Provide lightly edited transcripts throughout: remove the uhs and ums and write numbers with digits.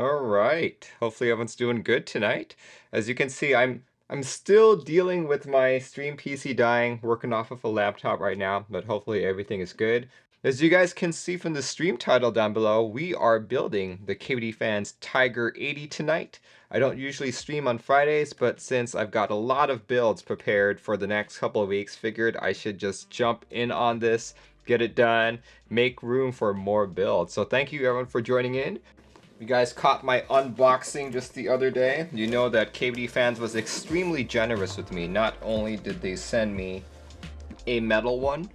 All right. Hopefully everyone's doing good tonight. As you can see, I'm still dealing with my stream PC dying, working off of a laptop right now, but hopefully everything is good. As you guys can see from the stream title down below, we are building the PBTFans Tiger 80 tonight. I don't usually stream on Fridays, but since I've got a lot of builds prepared for the next couple of weeks, figured I should just jump in on this, get it done, make room for more builds. So thank you everyone for joining in. You guys caught my unboxing just the other day. You know that PBTFans was extremely generous with me. Not only did they send me a metal one,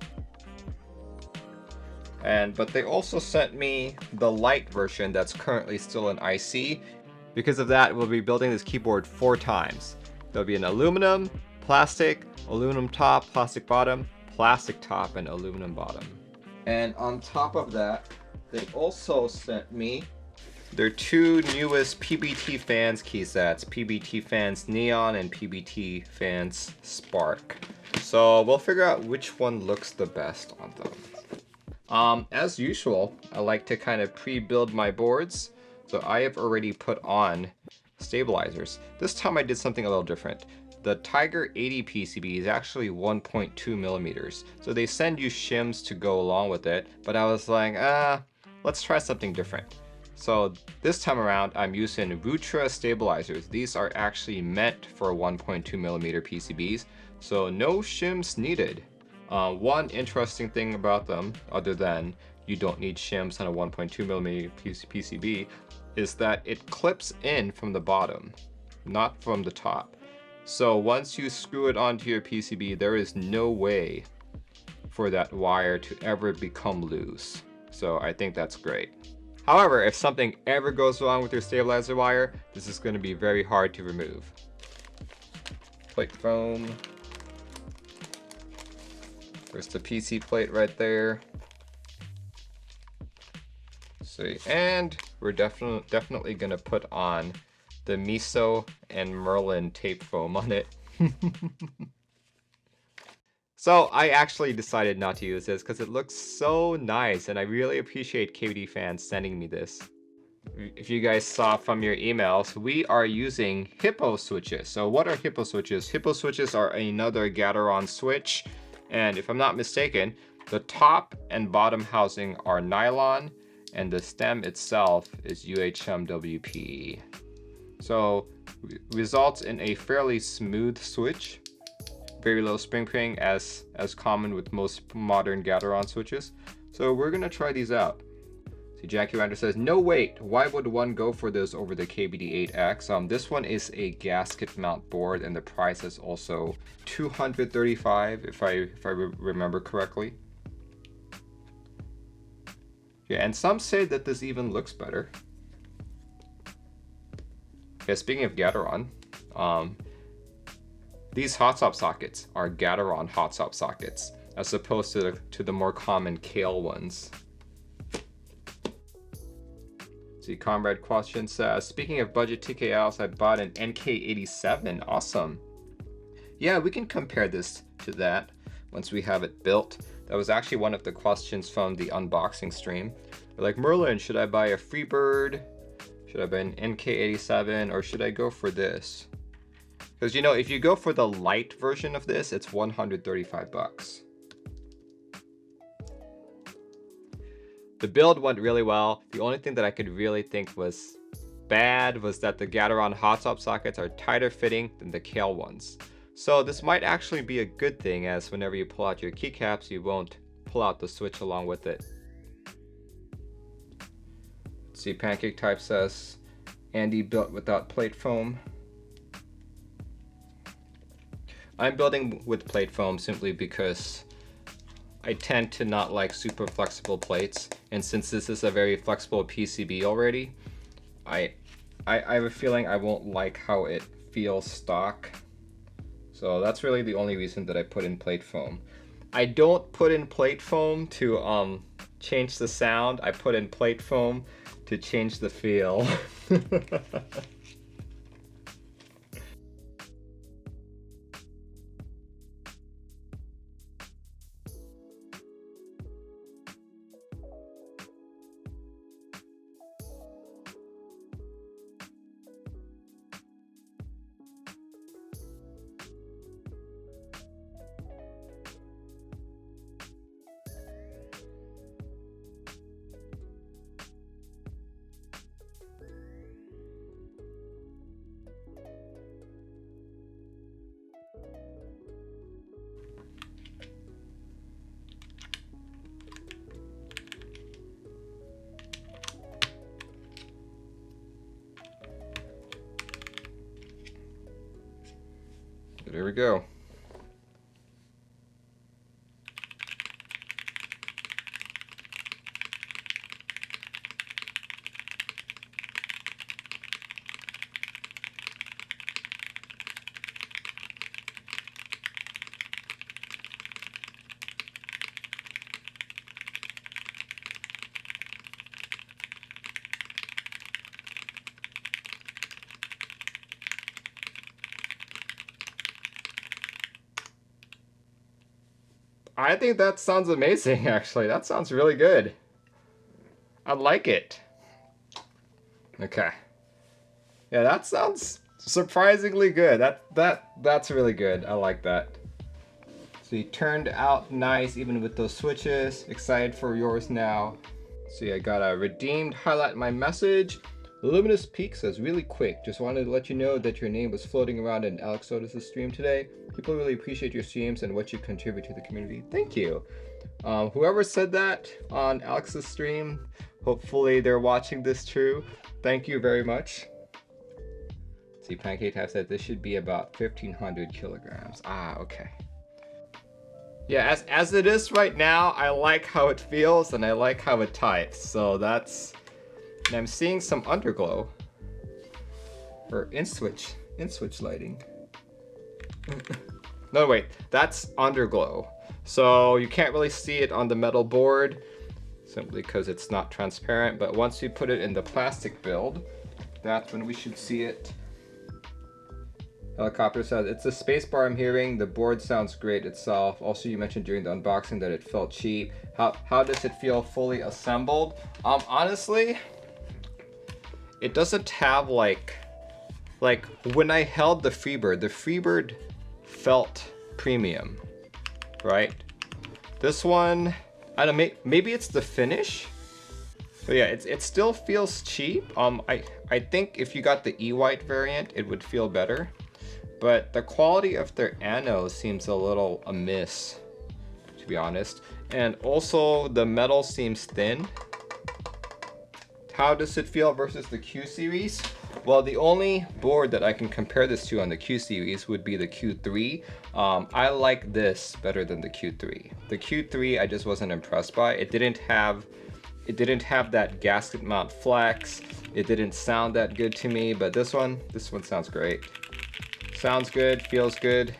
but they also sent me the Lite version that's currently still in IC. Because of that, we'll be building this keyboard 4 times. There'll be an aluminum, plastic, aluminum top, plastic bottom, plastic top, and aluminum bottom. And on top of that, they also sent me their 2 newest PBTFans keysets, PBTFans Neon and PBTFans Spark. So we'll figure out which one looks the best on them. As usual, I like to kind of pre-build my boards. So I have already put on stabilizers. This time I did something a little different. The Tiger 80 PCB is actually 1.2 millimeters. So they send you shims to go along with it, but I was like, let's try something different. So this time around, I'm using Rutra stabilizers. These are actually meant for 1.2 millimeter PCBs, so no shims needed. One interesting thing about them, other than you don't need shims on a 1.2 millimeter PCB, is that it clips in from the bottom, not from the top. So once you screw it onto your PCB, there is no way for that wire to ever become loose. So I think that's great. However, if something ever goes wrong with your stabilizer wire, this is going to be very hard to remove. Plate foam. There's the PC plate right there. See, and we're definitely going to put on the Miso and Merlin tape foam on it. So I actually decided not to use this because it looks so nice, and I really appreciate PBTFans sending me this. If you guys saw from your emails, we are using Hippos switches. So what are Hippos switches? Hippos switches are another Gateron switch, and if I'm not mistaken, the top and bottom housing are nylon, and the stem itself is UHMWP. So results in a fairly smooth switch. Very low spring ping as common with most modern Gateron switches. So we're gonna try these out. See, Jackie Rander says, no wait, why would one go for this over the KBD8X? This one is a gasket mount board, and the price is also $235 if I remember correctly. Yeah, and some say that this even looks better. Yeah, speaking of Gateron, these hot swap sockets are Gateron hot swap sockets, as opposed to the more common Kale ones. See, Comrade Question says, speaking of budget TKLs, I bought an NK87. Awesome. Yeah, we can compare this to that once we have it built. That was actually one of the questions from the unboxing stream. They're like, Merlin, should I buy a Freebird? Should I buy an NK87, or should I go for this? Because, you know, if you go for the Lite version of this, it's 135 bucks. The build went really well. The only thing that I could really think was bad was that the Gateron hot swap sockets are tighter fitting than the Kale ones. So this might actually be a good thing, as whenever you pull out your keycaps, you won't pull out the switch along with it. Let's see, Pancake Type says, Andy built without plate foam. I'm building with plate foam simply because I tend to not like super flexible plates, and since this is a very flexible PCB already, I have a feeling I won't like how it feels stock. So that's really the only reason that I put in plate foam. I don't put in plate foam to change the sound. I put in plate foam to change the feel. There we go. I think that sounds amazing, actually. That sounds really good. I like it. Okay. Yeah, that sounds surprisingly good. That's really good. I like that. So you turned out nice even with those switches. Excited for yours now. See, I got a redeemed highlight my message. Luminous Peak says, really quick, just wanted to let you know that your name was floating around in Alex Otis' stream today. People really appreciate your streams and what you contribute to the community. Thank you. Whoever said that on Alex's stream, hopefully they're watching this too. Thank you very much. See, Pancake Type said this should be about 1,500 kilograms. Ah, okay. Yeah, as it is right now, I like how it feels and I like how it types. So that's... And I'm seeing some underglow for in-switch lighting. No, wait, that's underglow. So you can't really see it on the metal board simply because it's not transparent. But once we put it in the plastic build, that's when we should see it. Helicopter says, it's a spacebar I'm hearing. The board sounds great itself. Also, you mentioned during the unboxing that it felt cheap. How does it feel fully assembled? Honestly, it doesn't have like when I held the Freebird felt premium, right? This one, I don't know, maybe it's the finish, but yeah, it still feels cheap. I think if you got the E-White variant, it would feel better, but the quality of their ano seems a little amiss, to be honest, and also the metal seems thin. How does it feel versus the Q series? Well, the only board that I can compare this to on the Q series would be the Q3. I like this better than the Q3. The Q3 I just wasn't impressed by. It didn't have that gasket mount flex. It didn't sound that good to me, but this one sounds great. Sounds good, feels good,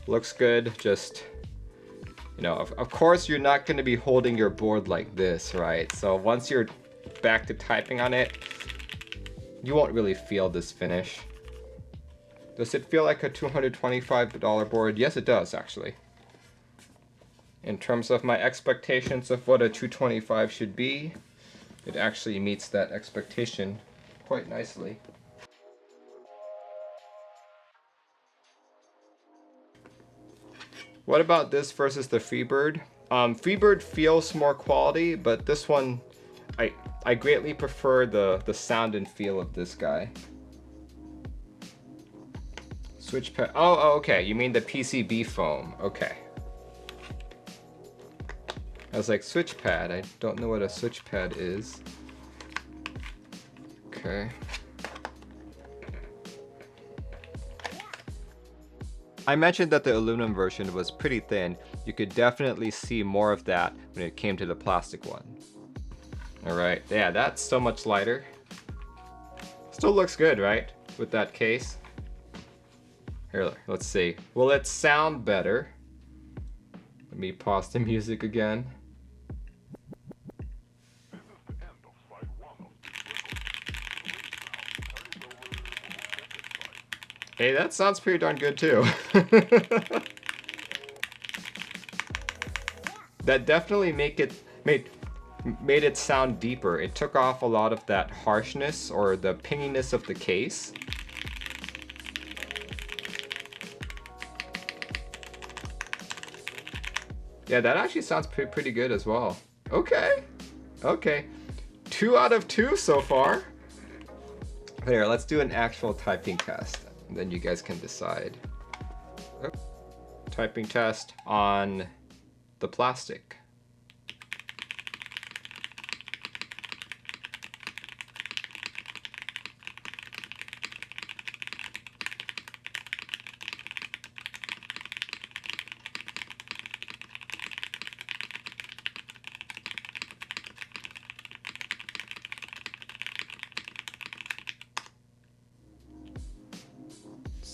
looks good. Just, you know, of course you're not going to be holding your board like this, right? So once you're back to typing on it, you won't really feel this finish. Does it feel like a $225 board? Yes, it does, actually. In terms of my expectations of what a $225 should be, it actually meets that expectation quite nicely. What about this versus the Freebird? Freebird feels more quality, but this one, I greatly prefer the sound and feel of this guy. Switch pad. Oh, okay. You mean the PCB foam. Okay. I was like, switch pad. I don't know what a switch pad is. Okay. I mentioned that the aluminum version was pretty thin. You could definitely see more of that when it came to the plastic one. Alright, yeah, that's so much lighter. Still looks good, right? With that case. Here, let's see. Will it sound better? Let me pause the music again. Hey, that sounds pretty darn good too. That definitely made it sound deeper. It took off a lot of that harshness or the pinginess of the case. Yeah, that actually sounds pretty good as well. Okay. 2 out of 2 so far. Here, let's do an actual typing test, and then you guys can decide. Typing test on the plastic.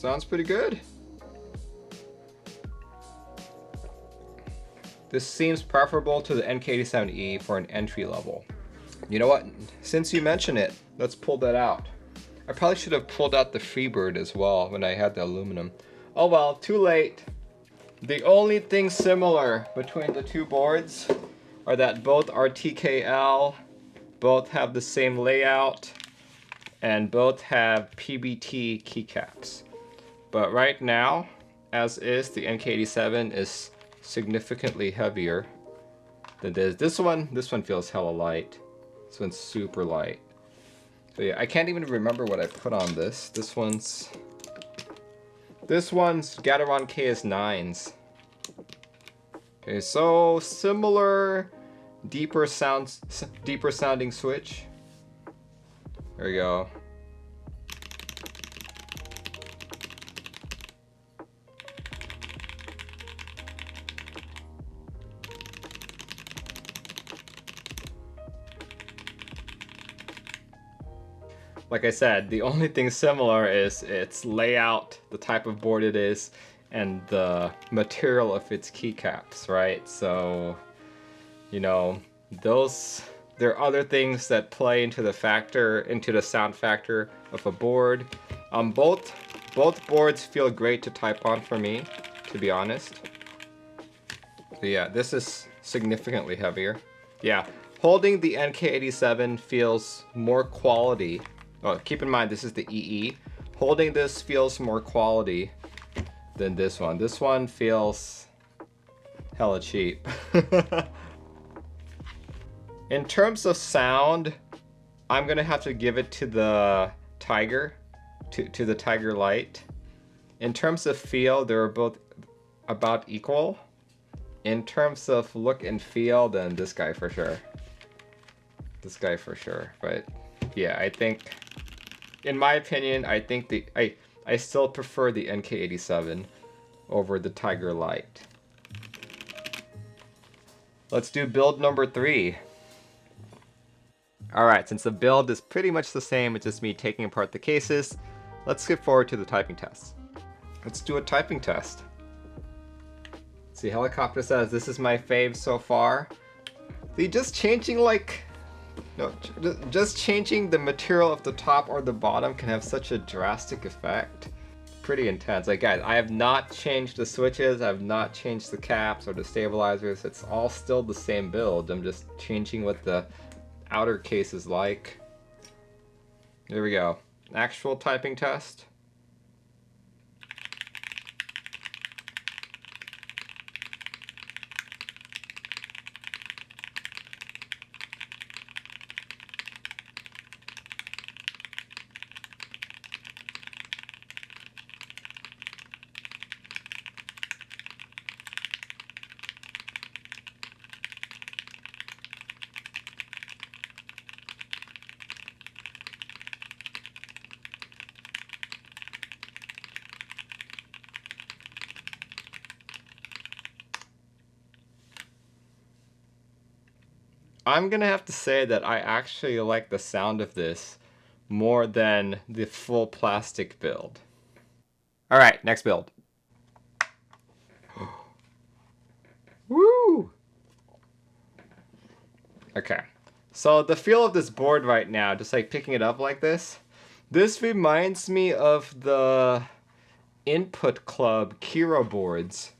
Sounds pretty good. This seems preferable to the NK87E for an entry level. You know what? Since you mention it, let's pull that out. I probably should have pulled out the Freebird as well when I had the aluminum. Oh well, too late. The only thing similar between the two boards are that both are TKL, both have the same layout, and both have PBT keycaps. But right now, as is, the NK87 is significantly heavier than this. This one feels hella light. This one's super light. So yeah, I can't even remember what I put on this. This one's Gateron KS9s. Okay, so similar, deeper sounding switch. There we go. Like I said, the only thing similar is its layout, the type of board it is, and the material of its keycaps, right? So, you know, there are other things that play into the sound factor of a board. Both boards feel great to type on for me, to be honest. So yeah, this is significantly heavier. Yeah, holding the NK87 feels more quality. Oh, keep in mind, this is the EE. Holding this feels more quality than this one. This one feels hella cheap. In terms of sound, I'm gonna have to give it to the Tiger, to the Tiger Lite. In terms of feel, they're both about equal. In terms of look and feel, then this guy for sure. This guy for sure. But yeah, I think, in my opinion, I think I still prefer the NK87 over the Tiger Lite. Let's do build number 3. Alright, since the build is pretty much the same, it's just me taking apart the cases, let's skip forward to the typing test. Let's do a typing test. See, Helicopter says, this is my fave so far. See, just changing just changing the material of the top or the bottom can have such a drastic effect. Pretty intense. Like guys, I have not changed the switches, I have not changed the caps or the stabilizers. It's all still the same build. I'm just changing what the outer case is like. There we go. Actual typing test. I'm gonna have to say that I actually like the sound of this more than the full plastic build. Alright, next build. Woo! Okay, so the feel of this board right now, just like picking it up like this reminds me of the Input Club Kiro boards.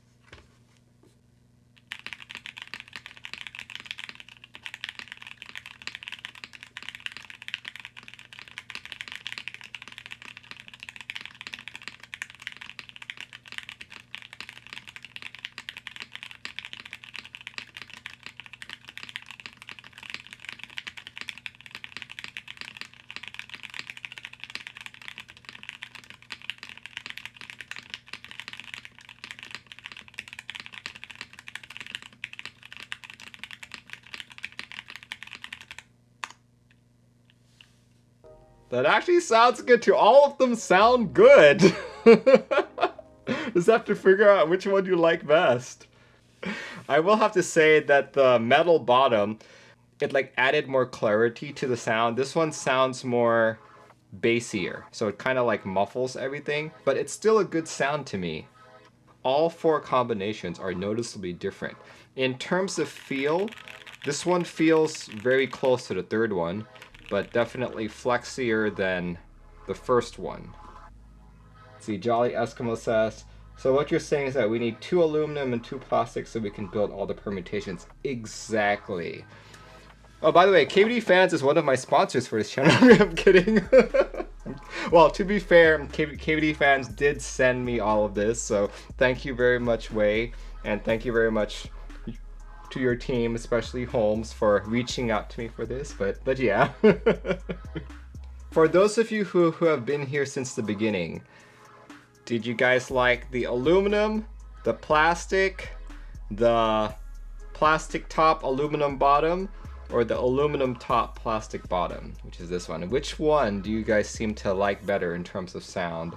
That actually sounds good too. All of them sound good. Just have to figure out which one you like best. I will have to say that the metal bottom, it like added more clarity to the sound. This one sounds more bassier, so it kind of like muffles everything, but it's still a good sound to me. All four combinations are noticeably different. In terms of feel, this one feels very close to the third one, but definitely flexier than the first one. See, Jolly Eskimo says, so what you're saying is that we need 2 aluminum and 2 plastic so we can build all the permutations. Exactly. Oh, by the way, KBTFans is one of my sponsors for this channel. I'm kidding. Well, to be fair, KBTFans did send me all of this, so thank you very much, Wei, and thank you very much to your team, especially Holmes, for reaching out to me for this. But yeah. For those of you who have been here since the beginning, did you guys like the aluminum, the plastic top, aluminum bottom, or the aluminum top, plastic bottom, which is this one? Which one do you guys seem to like better in terms of sound?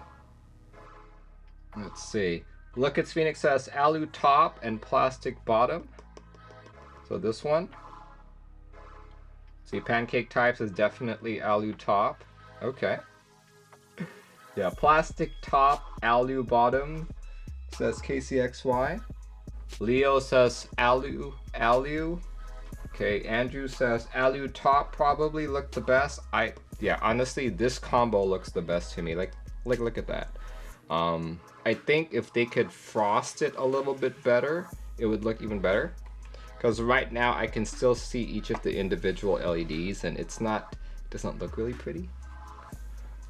Let's see. Look at Phoenix says alu top and plastic bottom. So this one. See, Pancake Types is definitely alu top. Okay. Yeah, plastic top, alu bottom, says KCXY. Leo says alu. Okay, Andrew says alu top probably looked the best. Yeah, honestly, this combo looks the best to me. Like look at that. I think if they could frost it a little bit better, it would look even better. Because right now I can still see each of the individual LEDs and it doesn't look really pretty.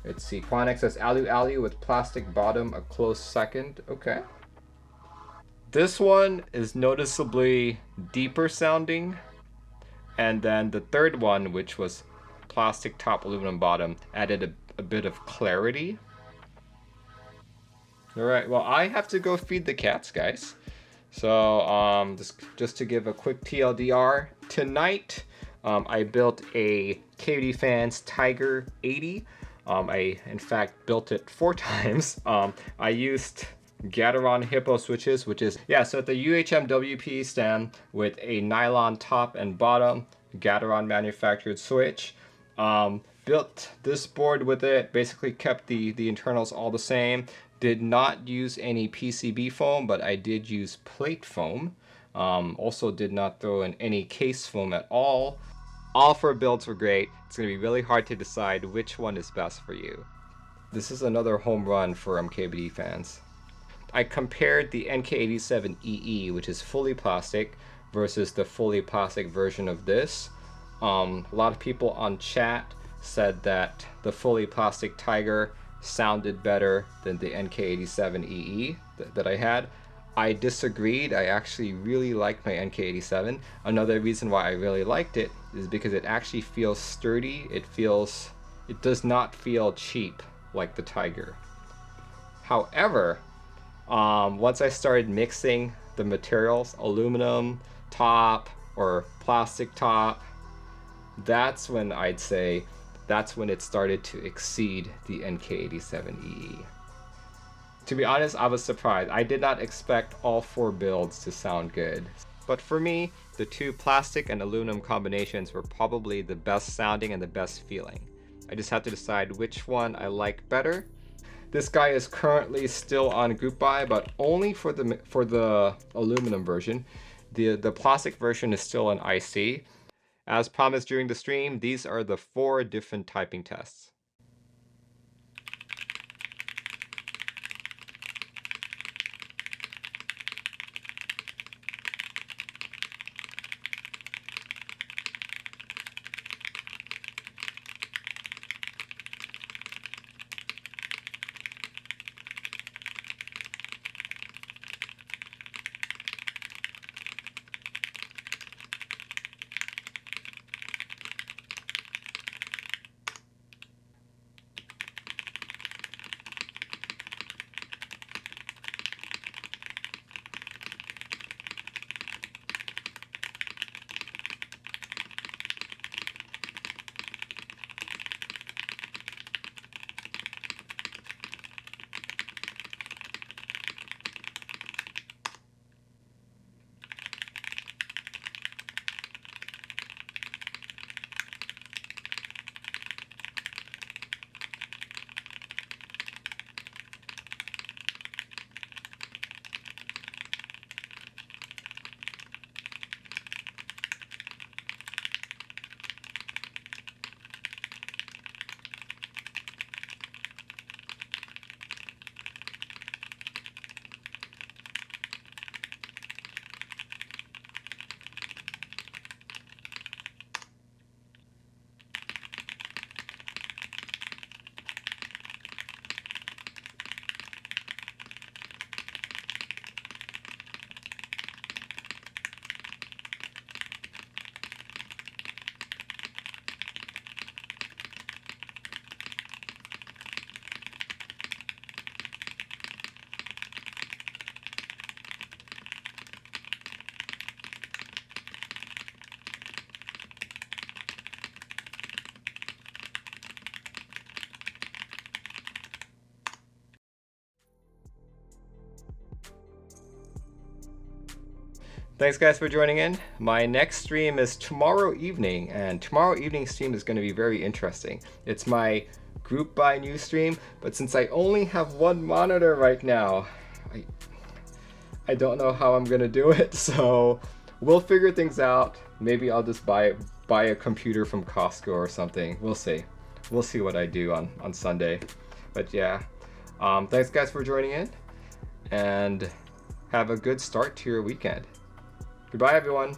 Let's see, Quanex says alu with plastic bottom, a close second. Okay. This one is noticeably deeper sounding. And then the third one, which was plastic top, aluminum bottom, added a bit of clarity. All right, well, I have to go feed the cats, guys. So just to give a quick TLDR, tonight I built a KBTFans Tiger 80. I, in fact, built it 4 times. I used Gateron Hippos switches, which is, yeah, so the UHM WP stand with a nylon top and bottom, Gateron manufactured switch. Built this board with it, basically kept the internals all the same. Did not use any PCB foam, but I did use plate foam. Also did not throw in any case foam at all. All 4 builds were great. It's going to be really hard to decide which one is best for you. This is another home run for KBTFans. I compared the NK87EE, which is fully plastic, versus the fully plastic version of this. A lot of people on chat said that the fully plastic Tiger sounded better than the NK87EE that I had. I disagreed. I actually really liked my NK87. Another reason why I really liked it is because it actually feels sturdy. It does not feel cheap like the Tiger. However, once I started mixing the materials, aluminum top or plastic top, that's when it started to exceed the NK87EE. To be honest, I was surprised. I did not expect all 4 builds to sound good. But for me, the 2 plastic and aluminum combinations were probably the best sounding and the best feeling. I just have to decide which one I like better. This guy is currently still on group buy, but only for the aluminum version. The plastic version is still an IC. As promised during the stream, these are the 4 different typing tests. Thanks guys for joining in. My next stream is tomorrow evening, and tomorrow evening stream is going to be very interesting. It's my group buy new stream, but since I only have one monitor right now, I don't know how I'm going to do it, so we'll figure things out. Maybe I'll just buy a computer from Costco or something. We'll see. We'll see what I do on Sunday. But yeah, thanks guys for joining in, and have a good start to your weekend. Goodbye, everyone.